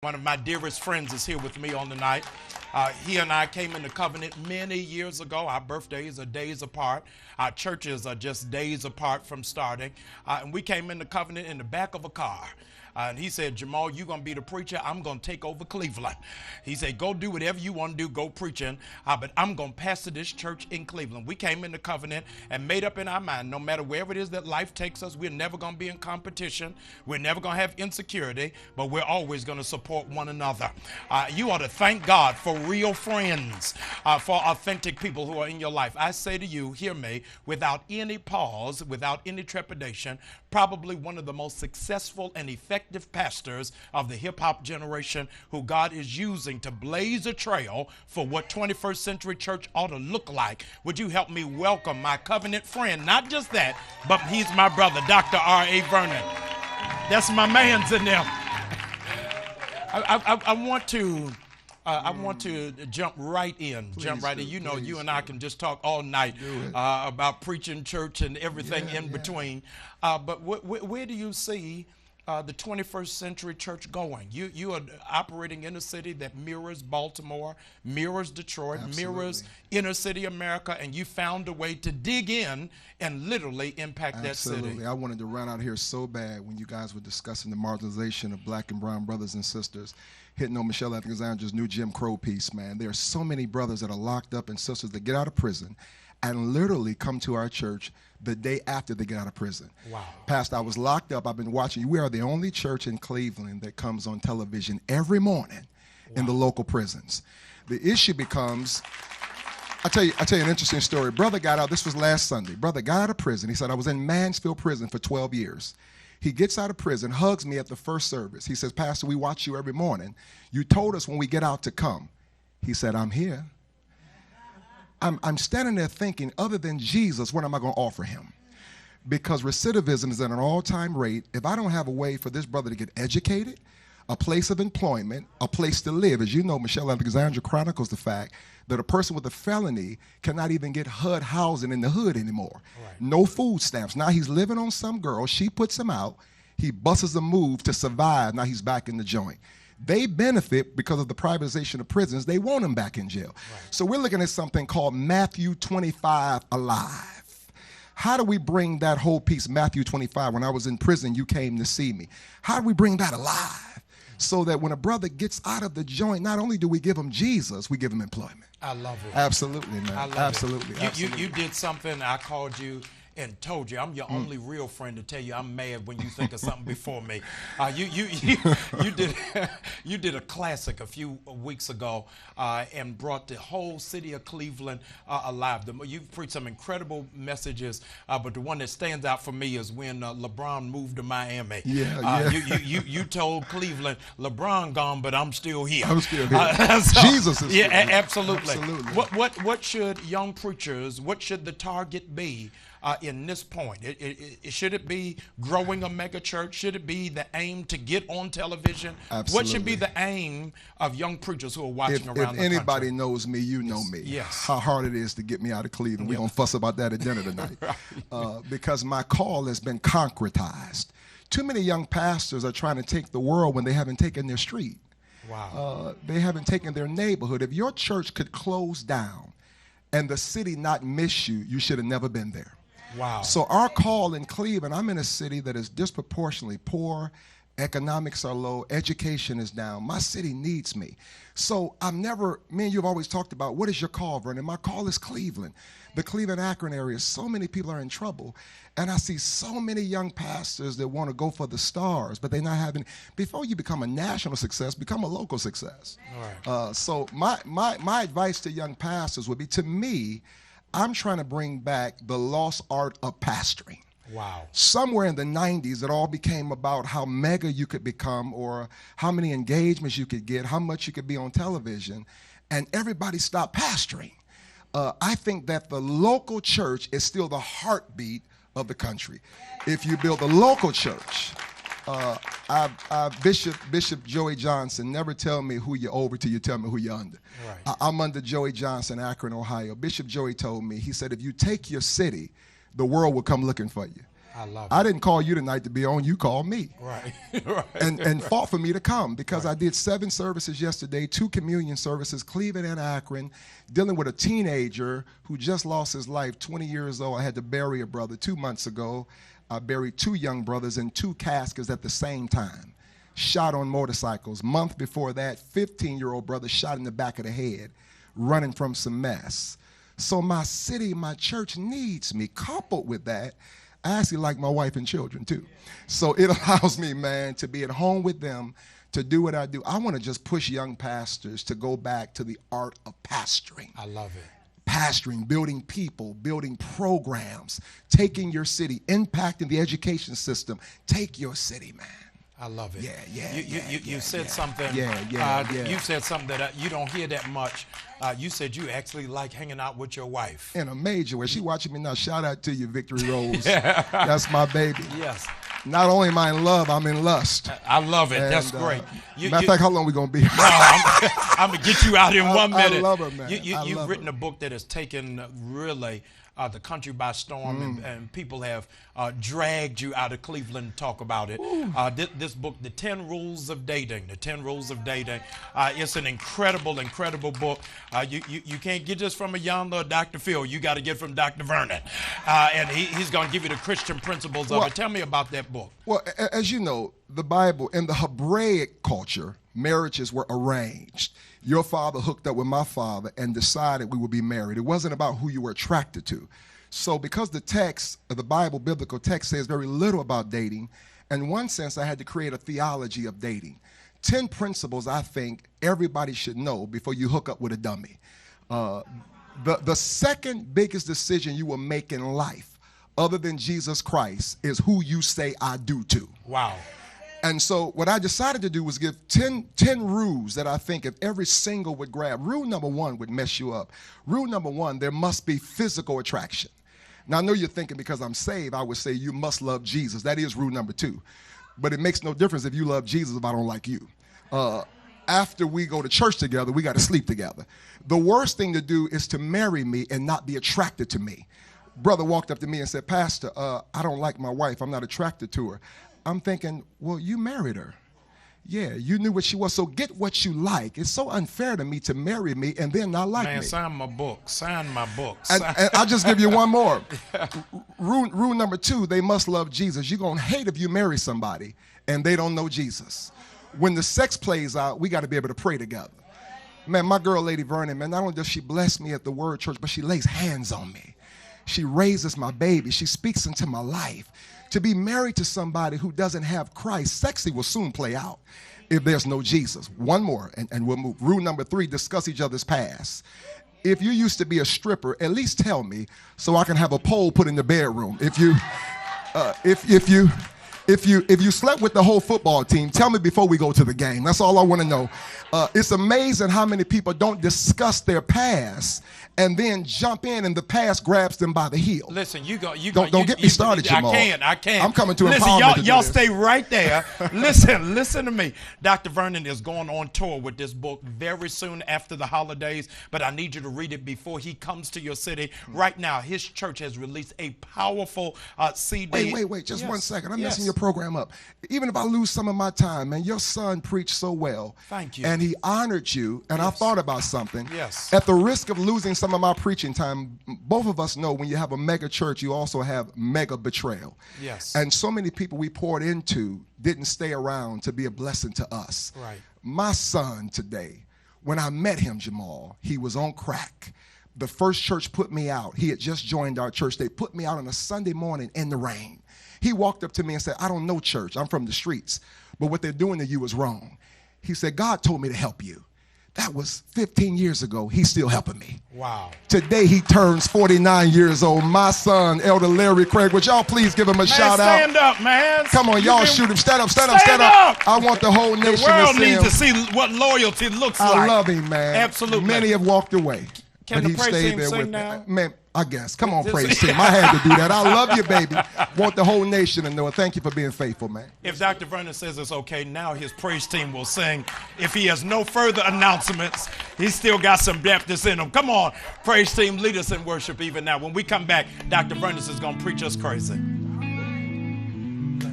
One of my dearest friends is here with me on the night. He and I came into covenant many years ago. Our birthdays are days apart. Our churches are just days apart from starting. And we came into covenant in the back of a car. And he said, Jamal, you're going to be the preacher. I'm going to take over Cleveland. He said, go do whatever you want to do. Go preaching. But I'm going to pastor this church in Cleveland. We came into covenant and made up in our mind, no matter wherever it is that life takes us, we're never going to be in competition. We're never going to have insecurity, but we're always going to support one another. You ought to thank God for real friends, for authentic people who are in your life. I say to you, hear me, without any pause, without any trepidation, probably one of the most successful and effective pastors of the hip-hop generation who God is using to blaze a trail for what 21st century church ought to look like. Would you help me welcome my covenant friend? Not just that, but he's my brother, Dr. R.A. Vernon. That's my man's in there. I want to jump right in. You know, you and I can just talk all night about preaching church and everything in between. But where do you see the 21st century church going? You are operating in a city that mirrors Baltimore, mirrors Detroit, mirrors inner city America, and you found a way to dig in and literally impact that city. Absolutely. I wanted to run out here so bad when you guys were discussing the marginalization of black and brown brothers and sisters, hitting on Michelle Alexander's new Jim Crow piece, man. There are so many brothers that are locked up and sisters that get out of prison and literally come to our church the day after they get out of prison. Wow. Pastor, I was locked up. I've been watching you. We are the only church in Cleveland that comes on television every morning in the local prisons. The issue becomes, I tell you an interesting story. Brother got out, this was last Sunday. Brother got out of prison. He said, I was in Mansfield prison for 12 years. He gets out of prison, hugs me at the first service. He says, Pastor, we watch you every morning. You told us when we get out to come. He said, I'm here. I'm standing there thinking, other than Jesus, what am I going to offer him? Because recidivism is at an all-time rate. If I don't have a way for this brother to get educated, a place of employment, a place to live. As you know, Michelle Alexander chronicles the fact that a person with a felony cannot even get HUD housing in the hood anymore. Right. No food stamps. Now he's living on some girl. She puts him out. He busts a move to survive. Now he's back in the joint. They benefit because of the privatization of prisons. They want him back in jail. Right. So we're looking at something called Matthew 25 alive. How do we bring that whole piece, Matthew 25, when I was in prison, you came to see me. How do we bring that alive so that when a brother gets out of the joint, not only do we give him Jesus, we give him employment. I love it. Absolutely, man. I love Absolutely. It. You did something. I called you and told you I'm your only real friend to tell you I'm mad when you think of something before me. You did a classic a few weeks ago and brought the whole city of Cleveland alive. You've preached some incredible messages, but the one that stands out for me is when LeBron moved to Miami. You told Cleveland, LeBron gone, but I'm still here. I'm still here. Jesus is here. Absolutely. What should young preachers, what should the target be in this point? Should it be growing a mega church? Should it be the aim to get on television? Absolutely. What should be the aim of young preachers who are watching around the country? If anybody knows me, you know me. Yes. How hard it is to get me out of Cleveland. We're going to fuss about that at dinner tonight. Right. Because my call has been concretized. Too many young pastors are trying to take the world when they haven't taken their street. Wow. They haven't taken their neighborhood. If your church could close down and the city not miss you, you should have never been there. Wow. So our call in Cleveland, I'm in a city that is disproportionately poor, economics are low, education is down. My city needs me. So me and you have always talked about, what is your call, Vernon? My call is Cleveland. The Cleveland-Akron area, so many people are in trouble. And I see so many young pastors that want to go for the stars, but they're not having, before you become a national success, become a local success. Right. So my advice to young pastors would be, to me, I'm trying to bring back the lost art of pastoring. Wow. Somewhere in the 90s, it all became about how mega you could become or how many engagements you could get, how much you could be on television, and everybody stopped pastoring. I think that the local church is still the heartbeat of the country. If you build a local church, Bishop Joey Johnson, never tell me who you're over till you tell me who you're under. Right. I'm under Joey Johnson, Akron, Ohio. Bishop Joey told me, he said, if you take your city, the world will come looking for you. I love it. I didn't call you tonight to be on. You called me. Right. Right. And fought for me to come because I did 7 services yesterday, 2 communion services, Cleveland and Akron, dealing with a teenager who just lost his life, 20 years old. I had to bury a brother 2 months ago. I buried 2 young brothers in 2 caskets at the same time, shot on motorcycles. Month before that, 15-year-old brother shot in the back of the head, running from some mess. So my city, my church needs me. Coupled with that, I actually like my wife and children too. So it allows me, man, to be at home with them, to do what I do. I want to just push young pastors to go back to the art of pastoring. I love it. Pastoring, building people, building programs, taking your city, impacting the education system. Take your city, man. I love it. Yeah. You said something. You said something that you don't hear that much. You said you actually like hanging out with your wife. In a major way. She watching me now. Shout out to you, Victory Rose. That's my baby. Yes. Not only am I in love, I'm in lust. I love it. And, that's great. Matter of fact, how long we going to be? No, I'm going to get you out in 1 minute. I love her, man. You've written a book that has taken really the country by storm, and people have dragged you out of Cleveland to talk about it. This book, The 10 Rules of Dating, The 10 Rules of Dating, it's an incredible book. You can't get this from a young little Dr. Phil. You got to get from Dr. Vernon. And he's going to give you the Christian principles of it. Tell me about that book. Well, as you know, the Bible, in the Hebraic culture, marriages were arranged. Your father hooked up with my father and decided we would be married. It wasn't about who you were attracted to. So because the text, the Bible, biblical text, says very little about dating, in one sense, I had to create a theology of dating. 10 principles I think everybody should know before you hook up with a dummy. The second biggest decision you will make in life, other than Jesus Christ, is who you say I do to. Wow. And so what I decided to do was give 10 rules that I think if every single would grab. Rule number 1 would mess you up. Rule number 1, there must be physical attraction. Now, I know you're thinking because I'm saved, I would say you must love Jesus. That is rule number 2. But it makes no difference if you love Jesus if I don't like you. After we go to church together, we got to sleep together. The worst thing to do is to marry me and not be attracted to me. Brother walked up to me and said, Pastor, I don't like my wife. I'm not attracted to her. I'm thinking, well, you married her. Yeah, you knew what she was, so get what you like. It's so unfair to me to marry me and then not like me. Man, sign my book. Sign my book. And I'll just give you one more. Rule number 2, they must love Jesus. You're going to hate if you marry somebody and they don't know Jesus. When the sex plays out, we got to be able to pray together. Man, my girl, Lady Vernon, man, not only does she bless me at the Word Church, but she lays hands on me. She raises my baby. She speaks into my life. To be married to somebody who doesn't have Christ, sexy will soon play out if there's no Jesus. One more, and we'll move. Rule number 3, discuss each other's past. If you used to be a stripper, at least tell me so I can have a pole put in the bedroom. If you slept with the whole football team, tell me before we go to the game. That's all I want to know. It's amazing how many people don't discuss their past and then jump in and the past grabs them by the heel. Listen, don't get me started, Jamal. I can't. I'm coming to listen, empowerment. Y'all stay right there. Listen to me. Dr. Vernon is going on tour with this book very soon after the holidays, but I need you to read it before he comes to your city. Right now, his church has released a powerful CD. Wait, just 1 second. I'm messing your program up. Even if I lose some of my time, man, your son preached so well. Thank you. And he honored you, and I thought about something. Yes. At the risk of losing some of my preaching time, both of us know when you have a mega church, you also have mega betrayal. Yes. And so many people we poured into didn't stay around to be a blessing to us. Right. My son today, when I met him, Jamal, he was on crack. The first church put me out. He had just joined our church. They put me out on a Sunday morning in the rain. He walked up to me and said, I don't know church. I'm from the streets. But what they're doing to you is wrong. He said, God told me to help you. That was 15 years ago. He's still helping me. Wow. Today he turns 49 years old. My son, Elder Larry Craig. Would y'all please give him a shout out? Stand up, man. Come on, y'all shoot him. Stand up. I want the whole nation to see him. The world needs to see what loyalty looks like. I love him, man. Absolutely. Many have walked away. Can the praise team sing now? Man, I guess. Come on, praise team. I had to do that. I love you, baby. Want the whole nation to know it. Thank you for being faithful, man. If Dr. Vernon says it's okay, now his praise team will sing. If he has no further announcements, he's still got some Baptists in him. Come on, praise team, lead us in worship even now. When we come back, Dr. Vernon is going to preach us crazy.